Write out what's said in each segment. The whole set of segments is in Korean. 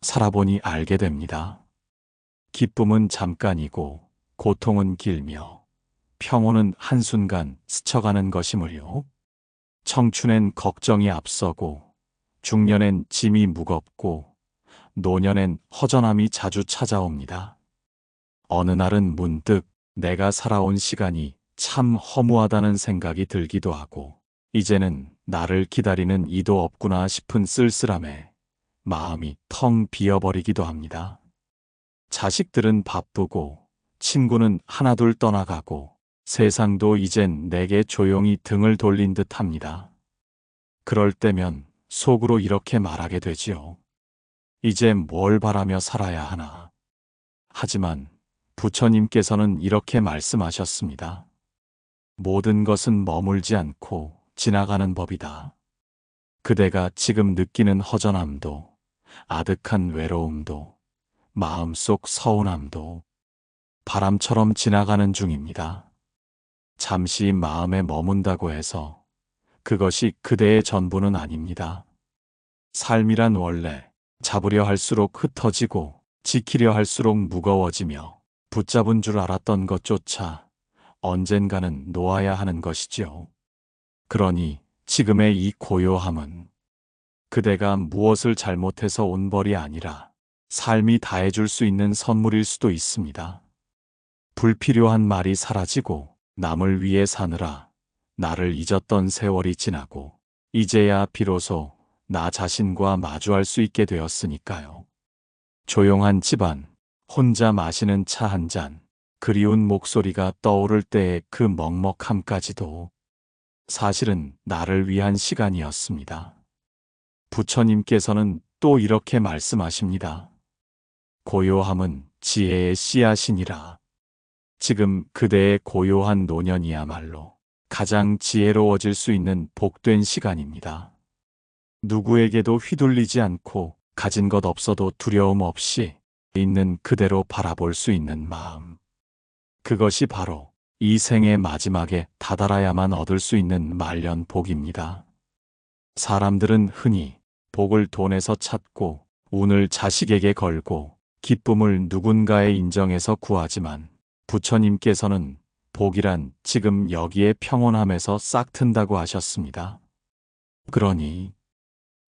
살아보니 알게 됩니다. 기쁨은 잠깐이고 고통은 길며 평온은 한순간 스쳐가는 것이므요. 청춘엔 걱정이 앞서고 중년엔 짐이 무겁고 노년엔 허전함이 자주 찾아옵니다. 어느 날은 문득 내가 살아온 시간이 참 허무하다는 생각이 들기도 하고 이제는 나를 기다리는 이도 없구나 싶은 쓸쓸함에 마음이 텅 비어버리기도 합니다. 자식들은 바쁘고 친구는 하나둘 떠나가고 세상도 이젠 내게 조용히 등을 돌린 듯 합니다. 그럴 때면 속으로 이렇게 말하게 되지요. 이제 뭘 바라며 살아야 하나. 하지만 부처님께서는 이렇게 말씀하셨습니다. 모든 것은 머물지 않고 지나가는 법이다. 그대가 지금 느끼는 허전함도, 아득한 외로움도, 마음속 서운함도 바람처럼 지나가는 중입니다. 잠시 마음에 머문다고 해서 그것이 그대의 전부는 아닙니다. 삶이란 원래 잡으려 할수록 흩어지고 지키려 할수록 무거워지며 붙잡은 줄 알았던 것조차 언젠가는 놓아야 하는 것이지요. 그러니 지금의 이 고요함은 그대가 무엇을 잘못해서 온 벌이 아니라 삶이 다해줄 수 있는 선물일 수도 있습니다. 불필요한 말이 사라지고 남을 위해 사느라 나를 잊었던 세월이 지나고 이제야 비로소 나 자신과 마주할 수 있게 되었으니까요. 조용한 집안, 혼자 마시는 차 한 잔, 그리운 목소리가 떠오를 때의 그 먹먹함까지도 사실은 나를 위한 시간이었습니다. 부처님께서는 또 이렇게 말씀하십니다. 고요함은 지혜의 씨앗이니라. 지금 그대의 고요한 노년이야말로 가장 지혜로워질 수 있는 복된 시간입니다. 누구에게도 휘둘리지 않고 가진 것 없어도 두려움 없이 있는 그대로 바라볼 수 있는 마음. 그것이 바로 이 생의 마지막에 다다라야만 얻을 수 있는 말년 복입니다. 사람들은 흔히 복을 돈에서 찾고 운을 자식에게 걸고 기쁨을 누군가에 인정해서 구하지만 부처님께서는 복이란 지금 여기에 평온함에서 싹 튼다고 하셨습니다. 그러니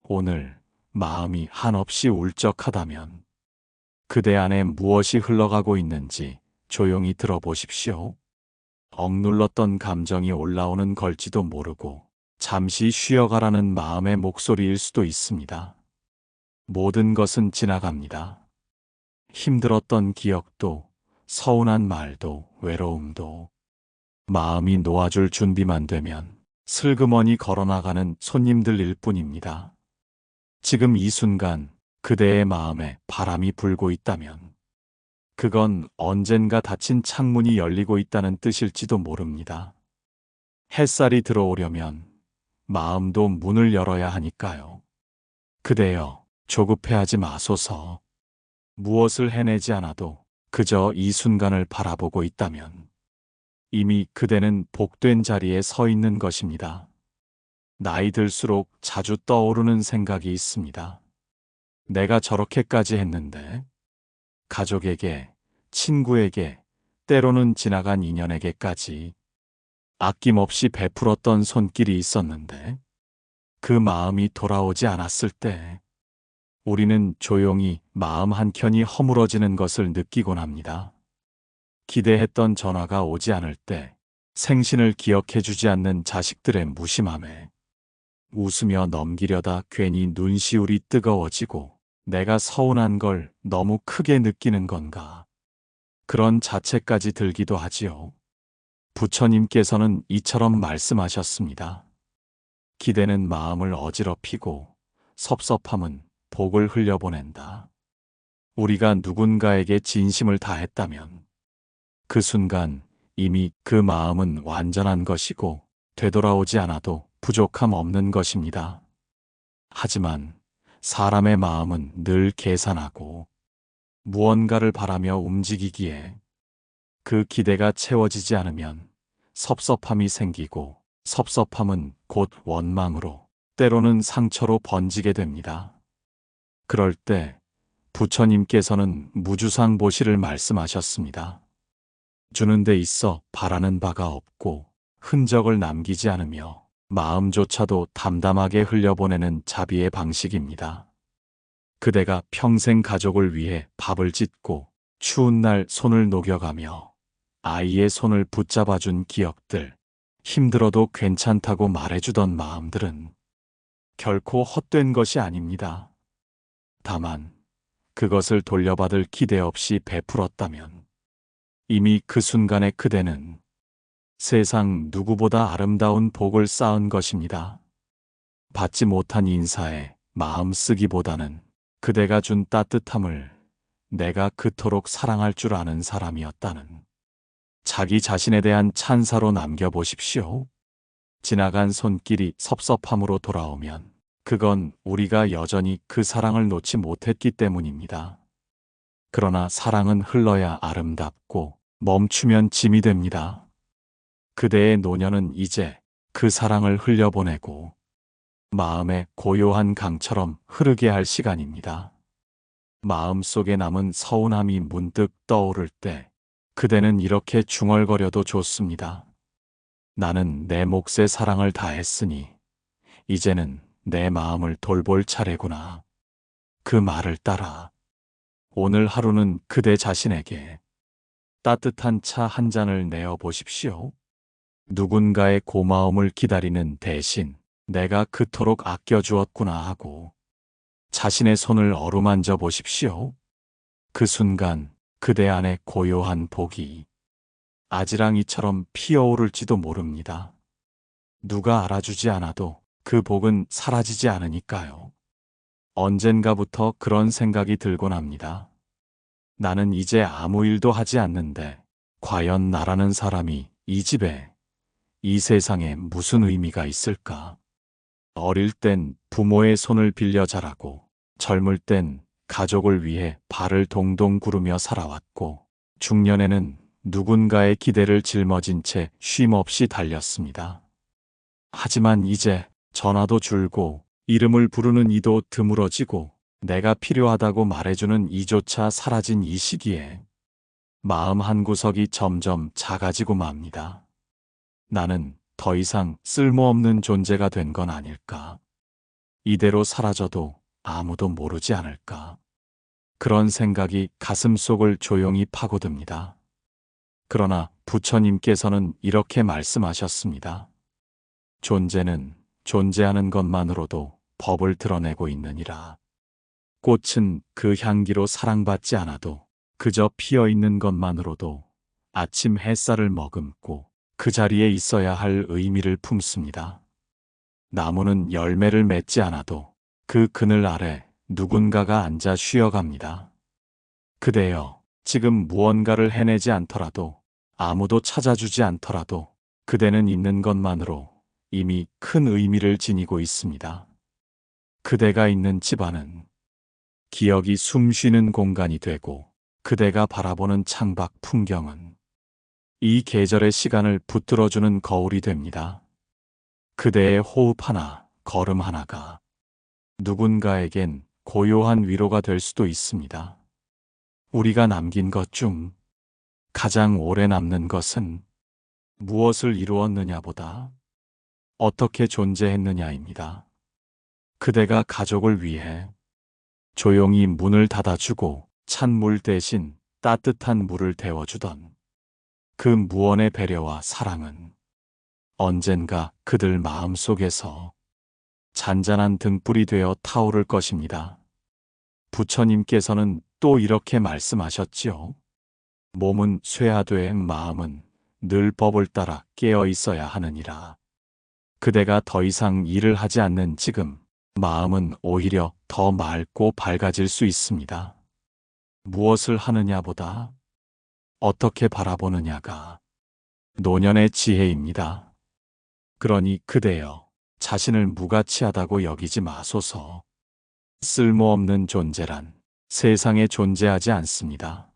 오늘 마음이 한없이 울적하다면 그대 안에 무엇이 흘러가고 있는지 조용히 들어보십시오. 억눌렀던 감정이 올라오는 걸지도 모르고 잠시 쉬어가라는 마음의 목소리일 수도 있습니다. 모든 것은 지나갑니다. 힘들었던 기억도, 서운한 말도, 외로움도 마음이 놓아줄 준비만 되면 슬그머니 걸어나가는 손님들일 뿐입니다. 지금 이 순간 그대의 마음에 바람이 불고 있다면 그건 언젠가 닫힌 창문이 열리고 있다는 뜻일지도 모릅니다. 햇살이 들어오려면 마음도 문을 열어야 하니까요. 그대여, 조급해하지 마소서. 무엇을 해내지 않아도 그저 이 순간을 바라보고 있다면 이미 그대는 복된 자리에 서 있는 것입니다. 나이 들수록 자주 떠오르는 생각이 있습니다. 내가 저렇게까지 했는데, 가족에게, 친구에게, 때로는 지나간 인연에게까지 아낌없이 베풀었던 손길이 있었는데, 그 마음이 돌아오지 않았을 때, 우리는 조용히 마음 한켠이 허물어지는 것을 느끼곤 합니다. 기대했던 전화가 오지 않을 때, 생신을 기억해주지 않는 자식들의 무심함에, 웃으며 넘기려다 괜히 눈시울이 뜨거워지고, 내가 서운한 걸 너무 크게 느끼는 건가. 그런 자책까지 들기도 하지요. 부처님께서는 이처럼 말씀하셨습니다. 기대는 마음을 어지럽히고 섭섭함은 복을 흘려보낸다. 우리가 누군가에게 진심을 다했다면 그 순간 이미 그 마음은 완전한 것이고 되돌아오지 않아도 부족함 없는 것입니다. 하지만 사람의 마음은 늘 계산하고 무언가를 바라며 움직이기에 그 기대가 채워지지 않으면 섭섭함이 생기고 섭섭함은 곧 원망으로 때로는 상처로 번지게 됩니다. 그럴 때 부처님께서는 무주상보시를 말씀하셨습니다. 주는 데 있어 바라는 바가 없고 흔적을 남기지 않으며 마음조차도 담담하게 흘려보내는 자비의 방식입니다. 그대가 평생 가족을 위해 밥을 짓고 추운 날 손을 녹여가며 아이의 손을 붙잡아준 기억들, 힘들어도 괜찮다고 말해주던 마음들은 결코 헛된 것이 아닙니다. 다만 그것을 돌려받을 기대 없이 베풀었다면 이미 그 순간에 그대는 세상 누구보다 아름다운 복을 쌓은 것입니다. 받지 못한 인사에 마음 쓰기보다는 그대가 준 따뜻함을 내가 그토록 사랑할 줄 아는 사람이었다는 자기 자신에 대한 찬사로 남겨보십시오. 지나간 손길이 섭섭함으로 돌아오면 그건 우리가 여전히 그 사랑을 놓지 못했기 때문입니다. 그러나 사랑은 흘러야 아름답고 멈추면 짐이 됩니다. 그대의 노년은 이제 그 사랑을 흘려보내고 마음의 고요한 강처럼 흐르게 할 시간입니다. 마음속에 남은 서운함이 문득 떠오를 때 그대는 이렇게 중얼거려도 좋습니다. 나는 내 몫의 사랑을 다했으니 이제는 내 마음을 돌볼 차례구나. 그 말을 따라 오늘 하루는 그대 자신에게 따뜻한 차 한 잔을 내어 보십시오. 누군가의 고마움을 기다리는 대신 내가 그토록 아껴주었구나 하고 자신의 손을 어루만져 보십시오. 그 순간 그대 안에 고요한 복이 아지랑이처럼 피어오를지도 모릅니다. 누가 알아주지 않아도 그 복은 사라지지 않으니까요. 언젠가부터 그런 생각이 들곤 합니다. 나는 이제 아무 일도 하지 않는데 과연 나라는 사람이 이 집에, 이 세상에 무슨 의미가 있을까? 어릴 땐 부모의 손을 빌려 자라고 젊을 땐 가족을 위해 발을 동동 구르며 살아왔고 중년에는 누군가의 기대를 짊어진 채 쉼없이 달렸습니다. 하지만 이제 전화도 줄고 이름을 부르는 이도 드물어지고 내가 필요하다고 말해주는 이조차 사라진 이 시기에 마음 한구석이 점점 작아지고 맙니다. 나는 더 이상 쓸모없는 존재가 된 건 아닐까? 이대로 사라져도 아무도 모르지 않을까? 그런 생각이 가슴속을 조용히 파고듭니다. 그러나 부처님께서는 이렇게 말씀하셨습니다. 존재는 존재하는 것만으로도 법을 드러내고 있느니라. 꽃은 그 향기로 사랑받지 않아도 그저 피어 있는 것만으로도 아침 햇살을 머금고 그 자리에 있어야 할 의미를 품습니다. 나무는 열매를 맺지 않아도 그 그늘 아래 누군가가 앉아 쉬어갑니다. 그대여, 지금 무언가를 해내지 않더라도 아무도 찾아주지 않더라도 그대는 있는 것만으로 이미 큰 의미를 지니고 있습니다. 그대가 있는 집안은 기억이 숨쉬는 공간이 되고 그대가 바라보는 창밖 풍경은 이 계절의 시간을 붙들어주는 거울이 됩니다. 그대의 호흡 하나, 걸음 하나가 누군가에겐 고요한 위로가 될 수도 있습니다. 우리가 남긴 것 중 가장 오래 남는 것은 무엇을 이루었느냐보다 어떻게 존재했느냐입니다. 그대가 가족을 위해 조용히 문을 닫아주고 찬물 대신 따뜻한 물을 데워주던 그 무언의 배려와 사랑은 언젠가 그들 마음속에서 잔잔한 등불이 되어 타오를 것입니다. 부처님께서는 또 이렇게 말씀하셨지요. 몸은 쇠하되 마음은 늘 법을 따라 깨어 있어야 하느니라. 그대가 더 이상 일을 하지 않는 지금 마음은 오히려 더 맑고 밝아질 수 있습니다. 무엇을 하느냐보다 어떻게 바라보느냐가 노년의 지혜입니다. 그러니 그대여, 자신을 무가치하다고 여기지 마소서. 쓸모없는 존재란 세상에 존재하지 않습니다.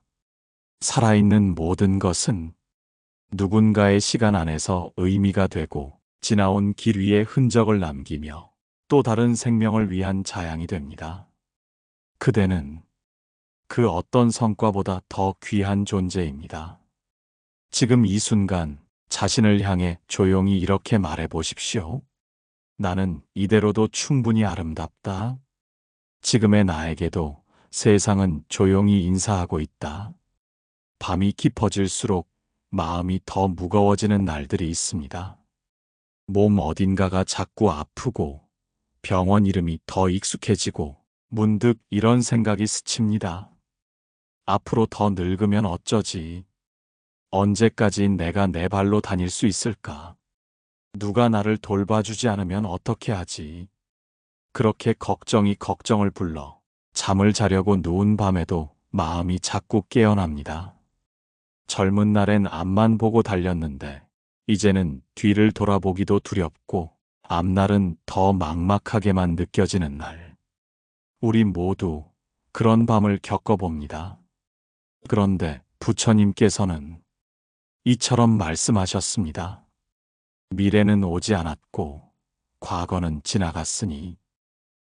살아있는 모든 것은 누군가의 시간 안에서 의미가 되고 지나온 길 위에 흔적을 남기며 또 다른 생명을 위한 자양이 됩니다. 그대는 그 어떤 성과보다 더 귀한 존재입니다. 지금 이 순간 자신을 향해 조용히 이렇게 말해 보십시오. 나는 이대로도 충분히 아름답다. 지금의 나에게도 세상은 조용히 인사하고 있다. 밤이 깊어질수록 마음이 더 무거워지는 날들이 있습니다. 몸 어딘가가 자꾸 아프고 병원 이름이 더 익숙해지고 문득 이런 생각이 스칩니다. 앞으로 더 늙으면 어쩌지? 언제까지 내가 내 발로 다닐 수 있을까? 누가 나를 돌봐주지 않으면 어떻게 하지? 그렇게 걱정이 걱정을 불러 잠을 자려고 누운 밤에도 마음이 자꾸 깨어납니다. 젊은 날엔 앞만 보고 달렸는데 이제는 뒤를 돌아보기도 두렵고 앞날은 더 막막하게만 느껴지는 날. 우리 모두 그런 밤을 겪어봅니다. 그런데 부처님께서는 이처럼 말씀하셨습니다. 미래는 오지 않았고 과거는 지나갔으니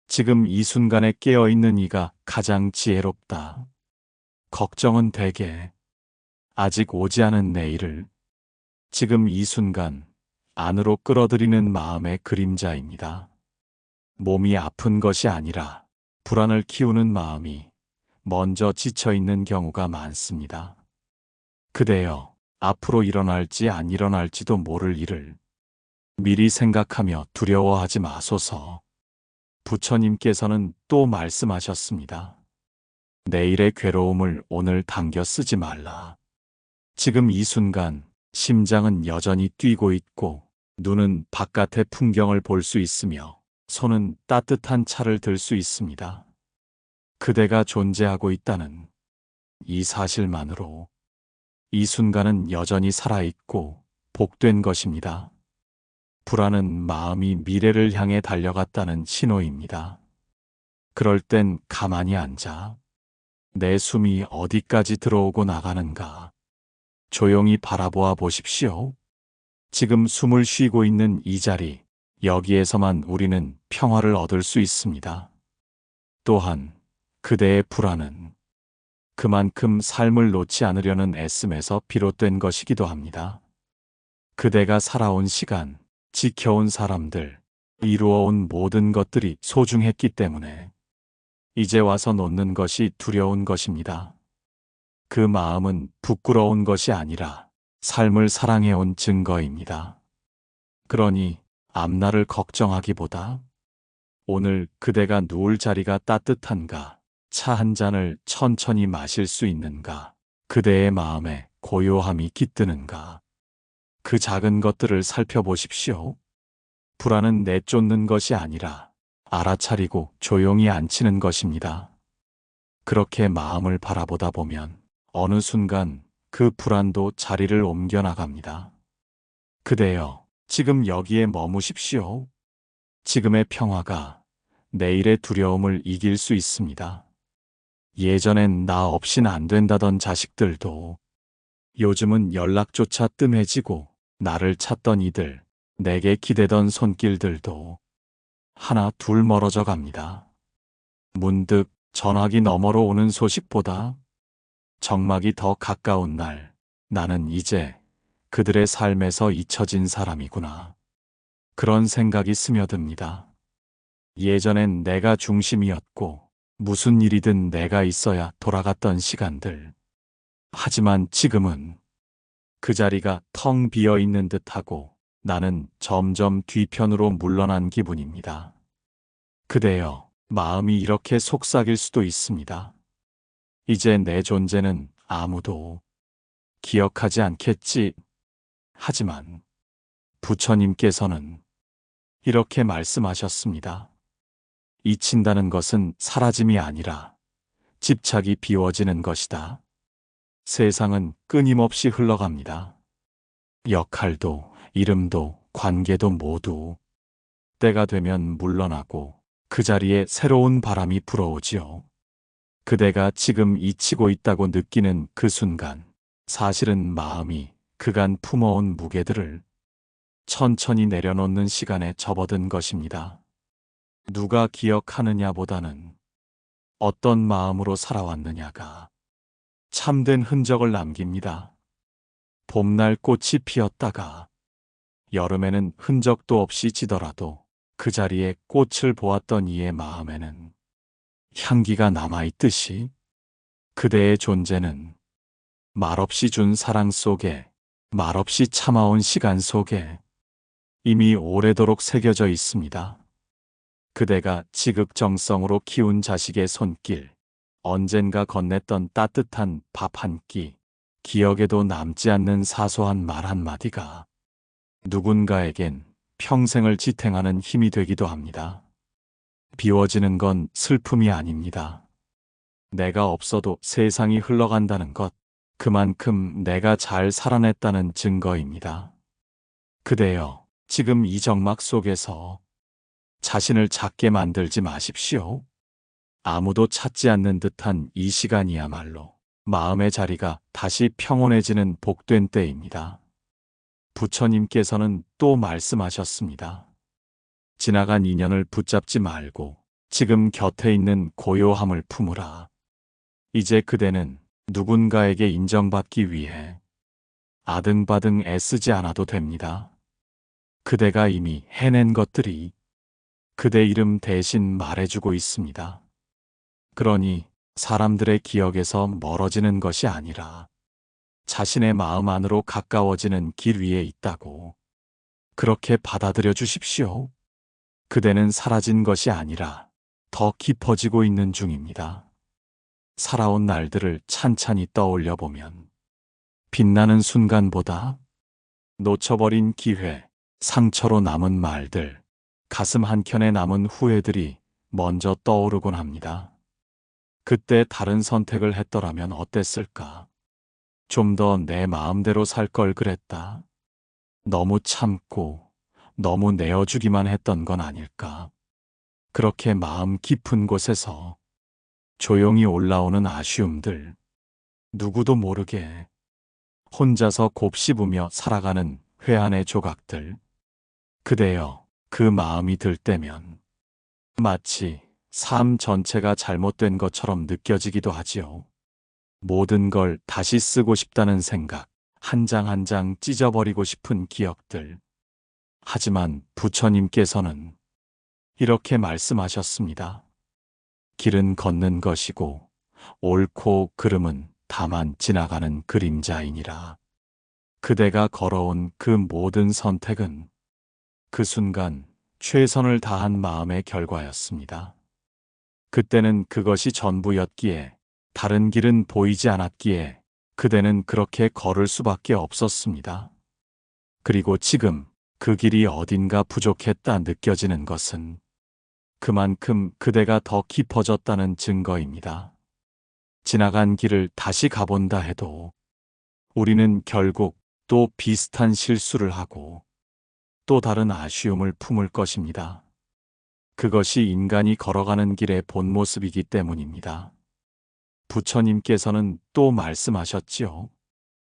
지금 이 순간에 깨어있는 이가 가장 지혜롭다. 걱정은 되게 아직 오지 않은 내일을 지금 이 순간 안으로 끌어들이는 마음의 그림자입니다. 몸이 아픈 것이 아니라 불안을 키우는 마음이 먼저 지쳐있는 경우가 많습니다. 그대여, 앞으로 일어날지 안 일어날지도 모를 일을 미리 생각하며 두려워하지 마소서. 부처님께서는 또 말씀하셨습니다. 내일의 괴로움을 오늘 당겨 쓰지 말라. 지금 이 순간 심장은 여전히 뛰고 있고 눈은 바깥의 풍경을 볼 수 있으며 손은 따뜻한 차를 들 수 있습니다. 그대가 존재하고 있다는 이 사실만으로 이 순간은 여전히 살아있고 복된 것입니다. 불안은 마음이 미래를 향해 달려갔다는 신호입니다. 그럴 땐 가만히 앉아 내 숨이 어디까지 들어오고 나가는가 조용히 바라보아 보십시오. 지금 숨을 쉬고 있는 이 자리, 여기에서만 우리는 평화를 얻을 수 있습니다. 또한 그대의 불안은 그만큼 삶을 놓지 않으려는 애씀에서 비롯된 것이기도 합니다. 그대가 살아온 시간, 지켜온 사람들, 이루어온 모든 것들이 소중했기 때문에 이제 와서 놓는 것이 두려운 것입니다. 그 마음은 부끄러운 것이 아니라 삶을 사랑해온 증거입니다. 그러니 앞날을 걱정하기보다 오늘 그대가 누울 자리가 따뜻한가, 차 한 잔을 천천히 마실 수 있는가, 그대의 마음에 고요함이 깃드는가, 그 작은 것들을 살펴보십시오. 불안은 내쫓는 것이 아니라 알아차리고 조용히 앉히는 것입니다. 그렇게 마음을 바라보다 보면 어느 순간 그 불안도 자리를 옮겨 나갑니다. 그대여, 지금 여기에 머무십시오. 지금의 평화가 내일의 두려움을 이길 수 있습니다. 예전엔 나 없인 안 된다던 자식들도 요즘은 연락조차 뜸해지고 나를 찾던 이들, 내게 기대던 손길들도 하나 둘 멀어져 갑니다. 문득 전화기 너머로 오는 소식보다 정막이 더 가까운 날, 나는 이제 그들의 삶에서 잊혀진 사람이구나. 그런 생각이 스며듭니다. 예전엔 내가 중심이었고 무슨 일이든 내가 있어야 돌아갔던 시간들. 하지만 지금은 그 자리가 텅 비어 있는 듯하고 나는 점점 뒤편으로 물러난 기분입니다. 그대여, 마음이 이렇게 속삭일 수도 있습니다. 이제 내 존재는 아무도 기억하지 않겠지. 하지만 부처님께서는 이렇게 말씀하셨습니다. 잊힌다는 것은 사라짐이 아니라 집착이 비워지는 것이다. 세상은 끊임없이 흘러갑니다. 역할도, 이름도, 관계도 모두 때가 되면 물러나고 그 자리에 새로운 바람이 불어오지요. 그대가 지금 잊히고 있다고 느끼는 그 순간, 사실은 마음이 그간 품어온 무게들을 천천히 내려놓는 시간에 접어든 것입니다. 누가 기억하느냐보다는 어떤 마음으로 살아왔느냐가 참된 흔적을 남깁니다. 봄날 꽃이 피었다가 여름에는 흔적도 없이 지더라도 그 자리에 꽃을 보았던 이의 마음에는 향기가 남아있듯이 그대의 존재는 말없이 준 사랑 속에, 말없이 참아온 시간 속에 이미 오래도록 새겨져 있습니다. 그대가 지극정성으로 키운 자식의 손길, 언젠가 건넸던 따뜻한 밥 한 끼, 기억에도 남지 않는 사소한 말 한마디가 누군가에겐 평생을 지탱하는 힘이 되기도 합니다. 비워지는 건 슬픔이 아닙니다. 내가 없어도 세상이 흘러간다는 것, 그만큼 내가 잘 살아냈다는 증거입니다. 그대여, 지금 이 정막 속에서 자신을 작게 만들지 마십시오. 아무도 찾지 않는 듯한 이 시간이야말로 마음의 자리가 다시 평온해지는 복된 때입니다. 부처님께서는 또 말씀하셨습니다. 지나간 인연을 붙잡지 말고 지금 곁에 있는 고요함을 품으라. 이제 그대는 누군가에게 인정받기 위해 아등바등 애쓰지 않아도 됩니다. 그대가 이미 해낸 것들이 그대 이름 대신 말해주고 있습니다. 그러니 사람들의 기억에서 멀어지는 것이 아니라 자신의 마음 안으로 가까워지는 길 위에 있다고 그렇게 받아들여 주십시오. 그대는 사라진 것이 아니라 더 깊어지고 있는 중입니다. 살아온 날들을 찬찬히 떠올려 보면 빛나는 순간보다 놓쳐버린 기회, 상처로 남은 말들, 가슴 한켠에 남은 후회들이 먼저 떠오르곤 합니다. 그때 다른 선택을 했더라면 어땠을까? 좀 더 내 마음대로 살 걸 그랬다. 너무 참고 너무 내어주기만 했던 건 아닐까? 그렇게 마음 깊은 곳에서 조용히 올라오는 아쉬움들, 누구도 모르게 혼자서 곱씹으며 살아가는 회한의 조각들. 그대여, 그 마음이 들 때면 마치 삶 전체가 잘못된 것처럼 느껴지기도 하지요. 모든 걸 다시 쓰고 싶다는 생각, 한 장 한 장 찢어버리고 싶은 기억들. 하지만 부처님께서는 이렇게 말씀하셨습니다. 길은 걷는 것이고 옳고 그름은 다만 지나가는 그림자이니라. 그대가 걸어온 그 모든 선택은 그 순간 최선을 다한 마음의 결과였습니다. 그때는 그것이 전부였기에, 다른 길은 보이지 않았기에 그대는 그렇게 걸을 수밖에 없었습니다. 그리고 지금 그 길이 어딘가 부족했다 느껴지는 것은 그만큼 그대가 더 깊어졌다는 증거입니다. 지나간 길을 다시 가본다 해도 우리는 결국 또 비슷한 실수를 하고 또 다른 아쉬움을 품을 것입니다. 그것이 인간이 걸어가는 길의 본 모습이기 때문입니다. 부처님께서는 또 말씀하셨지요.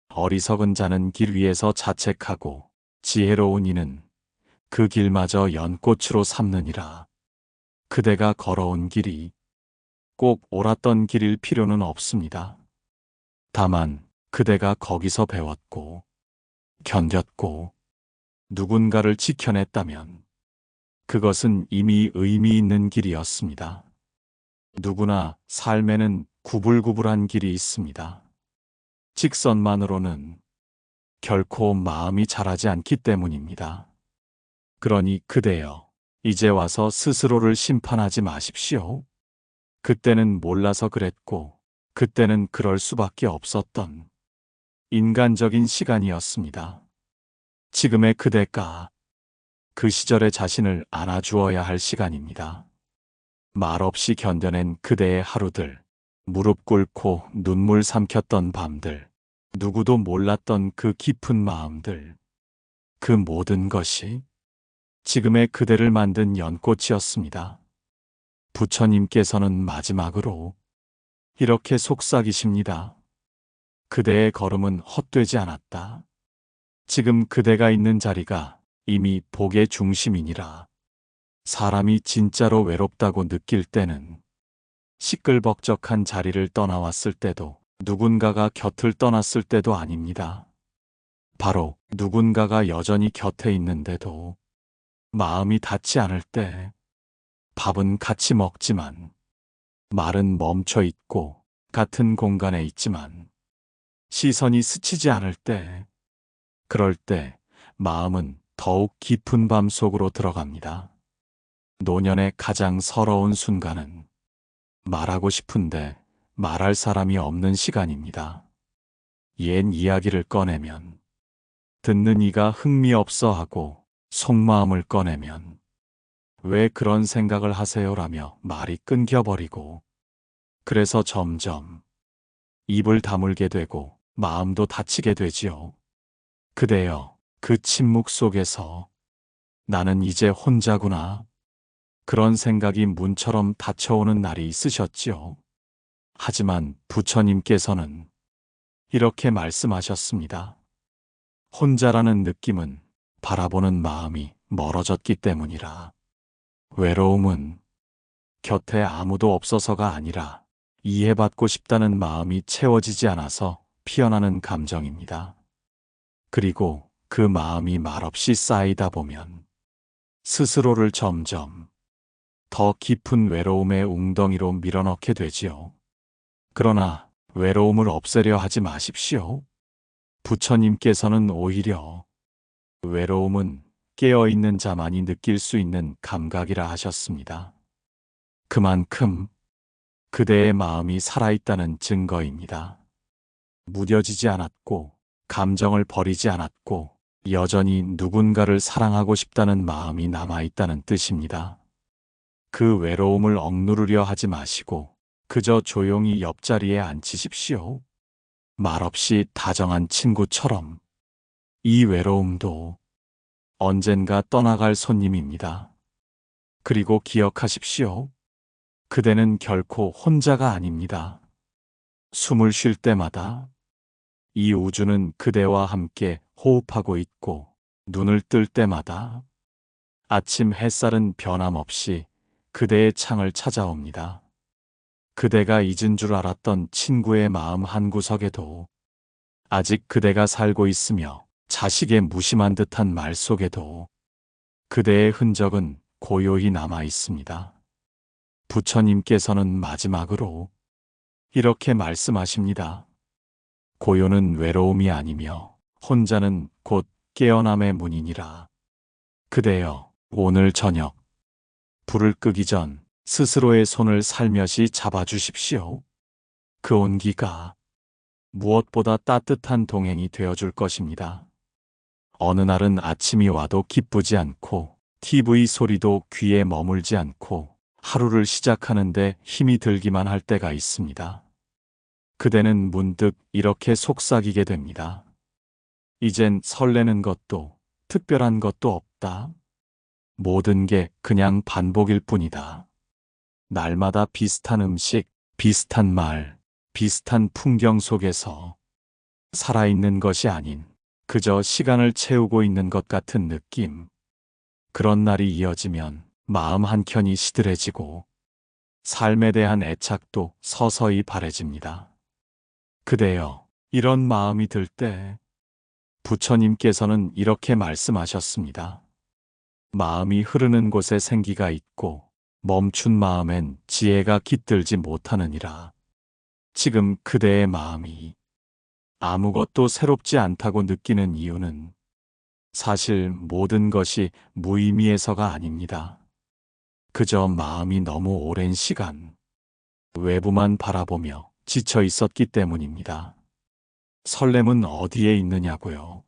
어리석은 자는 길 위에서 자책하고 지혜로운 이는 그 길마저 연꽃으로 삼느니라. 그대가 걸어온 길이 꼭 옳았던 길일 필요는 없습니다. 다만 그대가 거기서 배웠고 견뎠고 누군가를 지켜냈다면 그것은 이미 의미 있는 길이었습니다. 누구나 삶에는 구불구불한 길이 있습니다. 직선만으로는 결코 마음이 자라지 않기 때문입니다. 그러니 그대여, 이제 와서 스스로를 심판하지 마십시오. 그때는 몰라서 그랬고, 그때는 그럴 수밖에 없었던 인간적인 시간이었습니다. 지금의 그대가 그 시절의 자신을 안아주어야 할 시간입니다. 말없이 견뎌낸 그대의 하루들, 무릎 꿇고 눈물 삼켰던 밤들, 누구도 몰랐던 그 깊은 마음들, 그 모든 것이 지금의 그대를 만든 연꽃이었습니다. 부처님께서는 마지막으로 이렇게 속삭이십니다. 그대의 걸음은 헛되지 않았다. 지금 그대가 있는 자리가 이미 복의 중심이니라. 사람이 진짜로 외롭다고 느낄 때는 시끌벅적한 자리를 떠나왔을 때도, 누군가가 곁을 떠났을 때도 아닙니다. 바로 누군가가 여전히 곁에 있는데도 마음이 닿지 않을 때, 밥은 같이 먹지만 말은 멈춰 있고 같은 공간에 있지만 시선이 스치지 않을 때, 그럴 때 마음은 더욱 깊은 밤 속으로 들어갑니다. 노년의 가장 서러운 순간은 말하고 싶은데 말할 사람이 없는 시간입니다. 옛 이야기를 꺼내면 듣는 이가 흥미없어 하고, 속마음을 꺼내면 왜 그런 생각을 하세요라며 말이 끊겨버리고, 그래서 점점 입을 다물게 되고 마음도 다치게 되지요. 그대여, 그 침묵 속에서 나는 이제 혼자구나, 그런 생각이 문처럼 닫혀오는 날이 있으셨지요. 하지만 부처님께서는 이렇게 말씀하셨습니다. 혼자라는 느낌은 바라보는 마음이 멀어졌기 때문이라. 외로움은 곁에 아무도 없어서가 아니라 이해받고 싶다는 마음이 채워지지 않아서 피어나는 감정입니다. 그리고 그 마음이 말없이 쌓이다 보면 스스로를 점점 더 깊은 외로움의 웅덩이로 밀어넣게 되지요. 그러나 외로움을 없애려 하지 마십시오. 부처님께서는 오히려 외로움은 깨어있는 자만이 느낄 수 있는 감각이라 하셨습니다. 그만큼 그대의 마음이 살아있다는 증거입니다. 무뎌지지 않았고, 감정을 버리지 않았고, 여전히 누군가를 사랑하고 싶다는 마음이 남아있다는 뜻입니다. 그 외로움을 억누르려 하지 마시고 그저 조용히 옆자리에 앉히십시오. 말없이 다정한 친구처럼. 이 외로움도 언젠가 떠나갈 손님입니다. 그리고 기억하십시오. 그대는 결코 혼자가 아닙니다. 숨을 쉴 때마다 이 우주는 그대와 함께 호흡하고 있고, 눈을 뜰 때마다 아침 햇살은 변함없이 그대의 창을 찾아옵니다. 그대가 잊은 줄 알았던 친구의 마음 한구석에도, 아직 그대가 살고 있으며 자식의 무심한 듯한 말 속에도 그대의 흔적은 고요히 남아 있습니다. 부처님께서는 마지막으로 이렇게 말씀하십니다. 고요는 외로움이 아니며 혼자는 곧 깨어남의 문이니라. 그대여, 오늘 저녁 불을 끄기 전 스스로의 손을 살며시 잡아주십시오. 그 온기가 무엇보다 따뜻한 동행이 되어줄 것입니다. 어느 날은 아침이 와도 기쁘지 않고, TV 소리도 귀에 머물지 않고, 하루를 시작하는데 힘이 들기만 할 때가 있습니다. 그대는 문득 이렇게 속삭이게 됩니다. 이젠 설레는 것도 특별한 것도 없다. 모든 게 그냥 반복일 뿐이다. 날마다 비슷한 음식, 비슷한 말, 비슷한 풍경 속에서 살아있는 것이 아닌 그저 시간을 채우고 있는 것 같은 느낌. 그런 날이 이어지면 마음 한켠이 시들해지고 삶에 대한 애착도 서서히 바래집니다. 그대여, 이런 마음이 들 때 부처님께서는 이렇게 말씀하셨습니다. 마음이 흐르는 곳에 생기가 있고 멈춘 마음엔 지혜가 깃들지 못하느니라. 지금 그대의 마음이 아무것도 새롭지 않다고 느끼는 이유는 사실 모든 것이 무의미해서가 아닙니다. 그저 마음이 너무 오랜 시간 외부만 바라보며 지쳐 있었기 때문입니다. 설렘은 어디에 있느냐고요?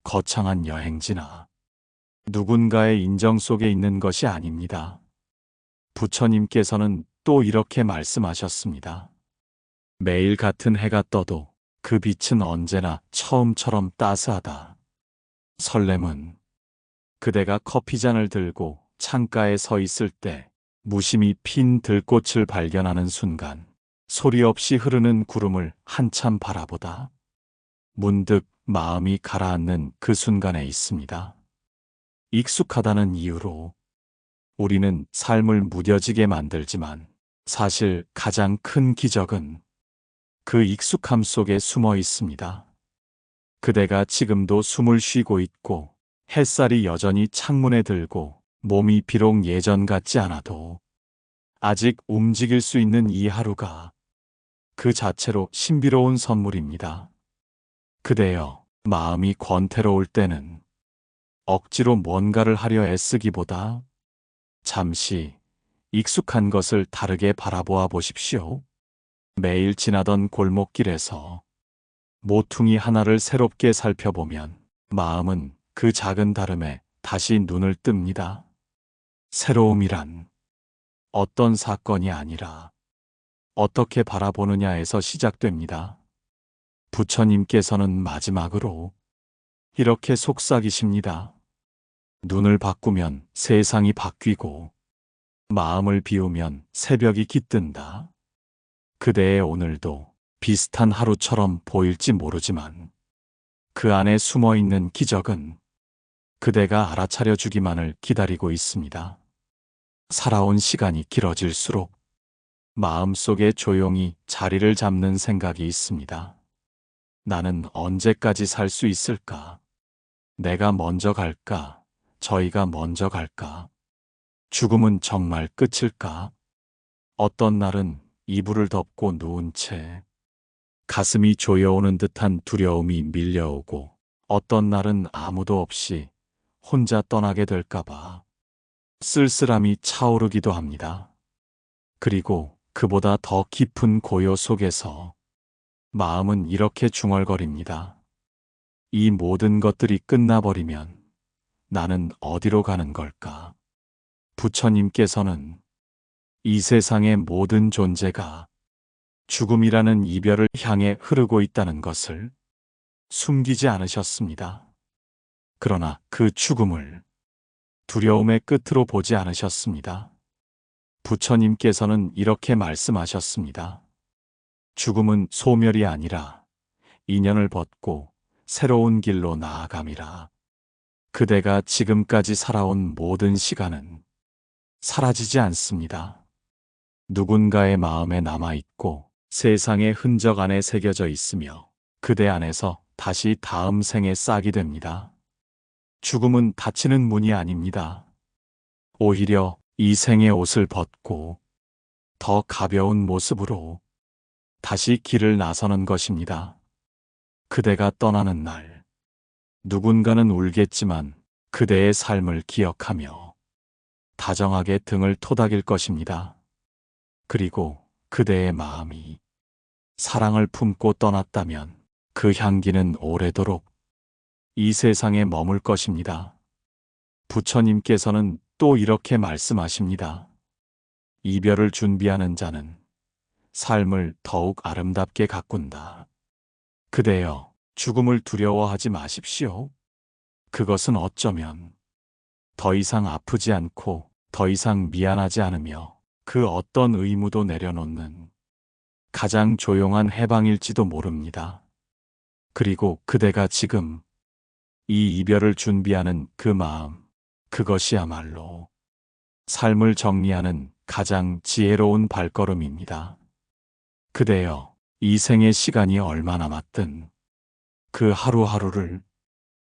거창한 여행지나 누군가의 인정 속에 있는 것이 아닙니다. 부처님께서는 또 이렇게 말씀하셨습니다. 매일 같은 해가 떠도 그 빛은 언제나 처음처럼 따스하다. 설렘은 그대가 커피잔을 들고 창가에 서 있을 때 무심히 핀 들꽃을 발견하는 순간, 소리 없이 흐르는 구름을 한참 바라보다 문득 마음이 가라앉는 그 순간에 있습니다. 익숙하다는 이유로 우리는 삶을 무뎌지게 만들지만 사실 가장 큰 기적은 그 익숙함 속에 숨어 있습니다. 그대가 지금도 숨을 쉬고 있고 햇살이 여전히 창문에 들고 몸이 비록 예전 같지 않아도 아직 움직일 수 있는 이 하루가 그 자체로 신비로운 선물입니다. 그대여, 마음이 권태로울 때는 억지로 뭔가를 하려 애쓰기보다 잠시 익숙한 것을 다르게 바라보아 보십시오. 매일 지나던 골목길에서 모퉁이 하나를 새롭게 살펴보면 마음은 그 작은 다름에 다시 눈을 뜹니다. 새로움이란 어떤 사건이 아니라 어떻게 바라보느냐에서 시작됩니다. 부처님께서는 마지막으로 이렇게 속삭이십니다. 눈을 바꾸면 세상이 바뀌고 마음을 비우면 새벽이 깃든다. 그대의 오늘도 비슷한 하루처럼 보일지 모르지만 그 안에 숨어 있는 기적은 그대가 알아차려 주기만을 기다리고 있습니다. 살아온 시간이 길어질수록 마음속에 조용히 자리를 잡는 생각이 있습니다. 나는 언제까지 살 수 있을까? 내가 먼저 갈까? 저희가 먼저 갈까? 죽음은 정말 끝일까? 어떤 날은 이불을 덮고 누운 채 가슴이 조여오는 듯한 두려움이 밀려오고 어떤 날은 아무도 없이 혼자 떠나게 될까봐 쓸쓸함이 차오르기도 합니다. 그리고 그보다 더 깊은 고요 속에서 마음은 이렇게 중얼거립니다. 이 모든 것들이 끝나버리면 나는 어디로 가는 걸까? 부처님께서는 이 세상의 모든 존재가 죽음이라는 이별을 향해 흐르고 있다는 것을 숨기지 않으셨습니다. 그러나 그 죽음을 두려움의 끝으로 보지 않으셨습니다. 부처님께서는 이렇게 말씀하셨습니다. 죽음은 소멸이 아니라 인연을 벗고 새로운 길로 나아감이라. 그대가 지금까지 살아온 모든 시간은 사라지지 않습니다. 누군가의 마음에 남아있고 세상의 흔적 안에 새겨져 있으며 그대 안에서 다시 다음 생에 싹이 됩니다. 죽음은 닫히는 문이 아닙니다. 오히려 이 생의 옷을 벗고 더 가벼운 모습으로 다시 길을 나서는 것입니다. 그대가 떠나는 날, 누군가는 울겠지만 그대의 삶을 기억하며 다정하게 등을 토닥일 것입니다. 그리고 그대의 마음이 사랑을 품고 떠났다면 그 향기는 오래도록 이 세상에 머물 것입니다. 부처님께서는 또 이렇게 말씀하십니다. 이별을 준비하는 자는 삶을 더욱 아름답게 가꾼다. 그대여, 죽음을 두려워하지 마십시오. 그것은 어쩌면 더 이상 아프지 않고 더 이상 미안하지 않으며 그 어떤 의무도 내려놓는 가장 조용한 해방일지도 모릅니다. 그리고 그대가 지금 이 이별을 준비하는 그 마음, 그것이야말로 삶을 정리하는 가장 지혜로운 발걸음입니다. 그대여, 이 생의 시간이 얼마 남았든 그 하루하루를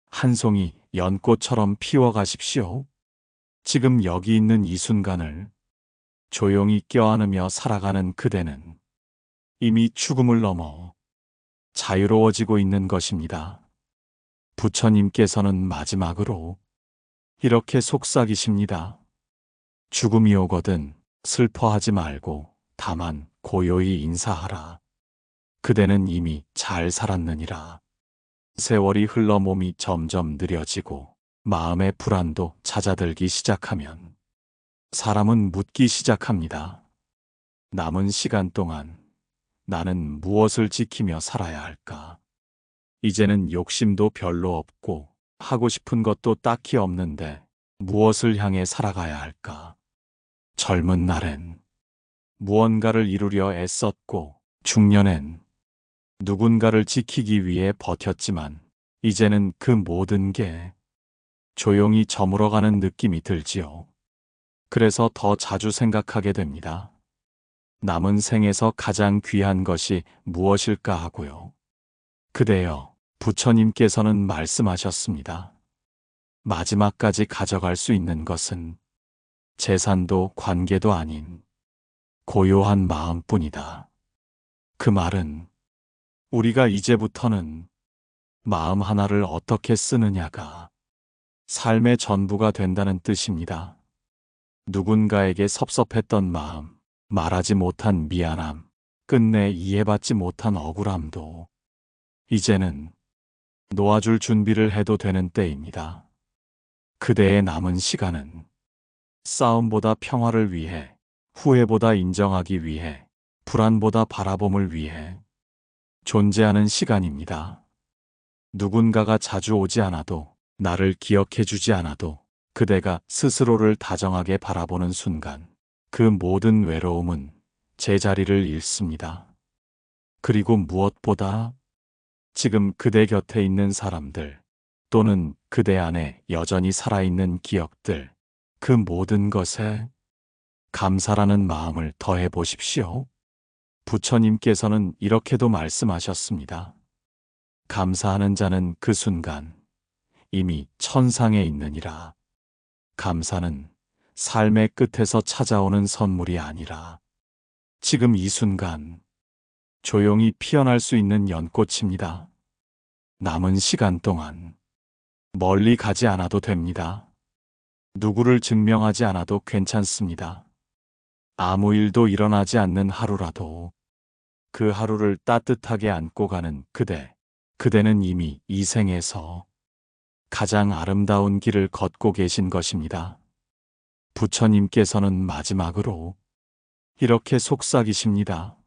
한 송이 연꽃처럼 피워가십시오. 지금 여기 있는 이 순간을 조용히 껴안으며 살아가는 그대는 이미 죽음을 넘어 자유로워지고 있는 것입니다. 부처님께서는 마지막으로 이렇게 속삭이십니다. 죽음이 오거든 슬퍼하지 말고 다만 고요히 인사하라. 그대는 이미 잘 살았느니라. 세월이 흘러 몸이 점점 느려지고 마음의 불안도 잦아들기 시작하면 사람은 묻기 시작합니다. 남은 시간 동안 나는 무엇을 지키며 살아야 할까? 이제는 욕심도 별로 없고 하고 싶은 것도 딱히 없는데 무엇을 향해 살아가야 할까? 젊은 날엔 무언가를 이루려 애썼고 중년엔 누군가를 지키기 위해 버텼지만 이제는 그 모든 게 조용히 저물어가는 느낌이 들지요. 그래서 더 자주 생각하게 됩니다. 남은 생에서 가장 귀한 것이 무엇일까 하고요. 그대여, 부처님께서는 말씀하셨습니다. 마지막까지 가져갈 수 있는 것은 재산도 관계도 아닌 고요한 마음뿐이다. 그 말은 우리가 이제부터는 마음 하나를 어떻게 쓰느냐가 삶의 전부가 된다는 뜻입니다. 누군가에게 섭섭했던 마음, 말하지 못한 미안함, 끝내 이해받지 못한 억울함도 이제는 놓아줄 준비를 해도 되는 때입니다. 그대의 남은 시간은 싸움보다 평화를 위해, 후회보다 인정하기 위해, 불안보다 바라봄을 위해 존재하는 시간입니다. 누군가가 자주 오지 않아도, 나를 기억해 주지 않아도 그대가 스스로를 다정하게 바라보는 순간 그 모든 외로움은 제자리를 잃습니다. 그리고 무엇보다 지금 그대 곁에 있는 사람들 또는 그대 안에 여전히 살아있는 기억들, 그 모든 것에 감사라는 마음을 더해 보십시오. 부처님께서는 이렇게도 말씀하셨습니다. 감사하는 자는 그 순간 이미 천상에 있느니라. 감사는 삶의 끝에서 찾아오는 선물이 아니라 지금 이 순간 조용히 피어날 수 있는 연꽃입니다. 남은 시간 동안 멀리 가지 않아도 됩니다. 누구를 증명하지 않아도 괜찮습니다. 아무 일도 일어나지 않는 하루라도 그 하루를 따뜻하게 안고 가는 그대, 그대는 이미 이 생에서 가장 아름다운 길을 걷고 계신 것입니다. 부처님께서는 마지막으로 이렇게 속삭이십니다.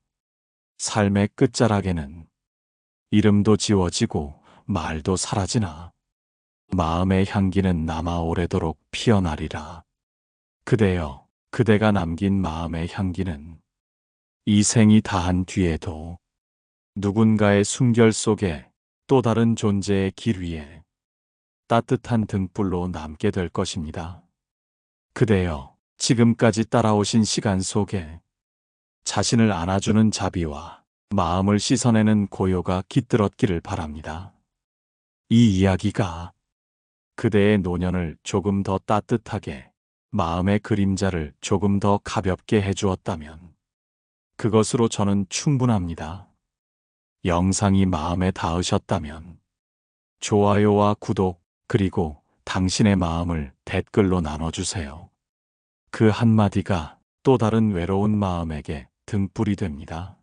삶의 끝자락에는 이름도 지워지고 말도 사라지나 마음의 향기는 남아 오래도록 피어나리라. 그대여, 그대가 남긴 마음의 향기는 이 생이 다한 뒤에도 누군가의 숨결 속에 또 다른 존재의 길 위에 따뜻한 등불로 남게 될 것입니다. 그대여, 지금까지 따라오신 시간 속에 자신을 안아주는 자비와 마음을 씻어내는 고요가 깃들었기를 바랍니다. 이 이야기가 그대의 노년을 조금 더 따뜻하게, 마음의 그림자를 조금 더 가볍게 해주었다면 그것으로 저는 충분합니다. 영상이 마음에 닿으셨다면 좋아요와 구독, 그리고 당신의 마음을 댓글로 나눠주세요. 그 한마디가 또 다른 외로운 마음에게 등불이 됩니다.